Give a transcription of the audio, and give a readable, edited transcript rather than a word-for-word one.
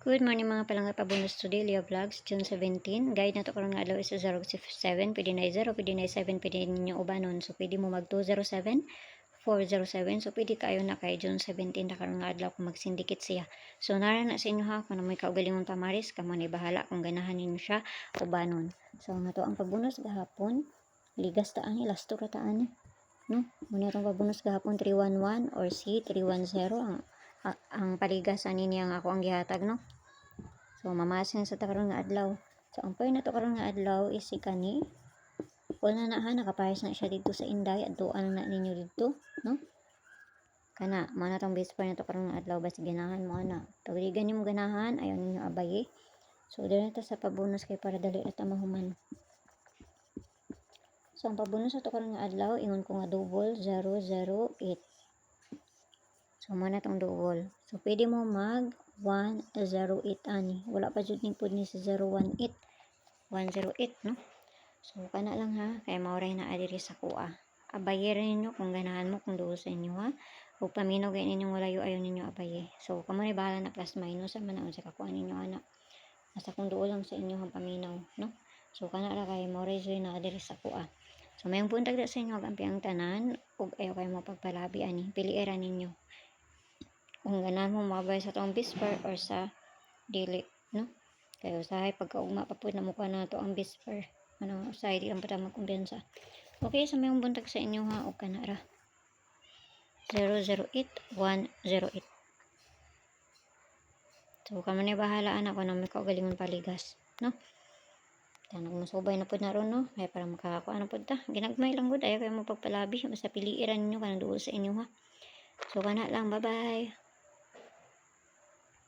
Good morning mga palangga pabunus to Delia Vlogs, June 17. Guide na to karon nga adlaw is 067, pwede na 0, pwede na 7, pwede ninyo ubanon. So pwede mo mag 207, 407. So pwede kayo na kay June 17 na karon nga adlaw kung magsindikit siya. So nara na sa inyo ha, kung may kaugalingong tamaris, kamo ni bahala kung ganahan ninyo siya ubanon. So nga to ang pabunus gahapon, ligas taan ni lasto ra taan no. Muna tong pabunus gahapon 311 or C 310 ang paligas ani niya nga ako ang gihatag no. So mamasin sa karon nga adlaw. So ang point na to karon nga adlaw is si kani. Wala na ha, nakapayas na siya dito sa Inday. Adtuan na ninyo dito, no? Kana, mana tong base point na to karon nga adlaw basta ganahan mo ana. Tawligan niyo mo ganahan, ayaw ninyo abaye. So dili ta sa pabonus kay para dali at mahuman. So ang pabonus na to karon nga adlaw, ingon ko nga double 008. So muna tong double. So pwede mo mag 108 ani. Wala pa jud ning pud ni sa 018. 108 no. So kana lang ha, kay maoray na adiri sa kuha. Abaye rin ninyo kung ganahan mo kung duol sa inyo ha. Ug paminaw gay ninyong walayo ayaw ninyo abaye. So kamo ni bahala na plus minus man ang sa kakuha ninyo ana. Basta kung duol lang sa inyo ang paminaw no. So kana ra kay maoray jud na adiri sa kuha. So mayong buntag sa inyo gampi ang tanan ug ayaw kay mo pagpalabi ani. Piliira ninyo. Kung ganahan mo mabay sa tong bisper or sa dili no. Kaya usahay pagkaugma pa po na mukha na to ang bisper. Ano usahay di lang pa magkumbiyansa. Okay, sa mayong buntag sa inyo ha o kanara 008 108. So kamo ni bahala anak ko na may kaugalingon paligas no. Tanong masubay na po na ron no. Kaya para makakuha na po ta. Ginagmay lang gud ayaw kayo mo pagpalabi. Basta piliiran ninyo kanang duol sa inyo ha. So kana lang, bye bye.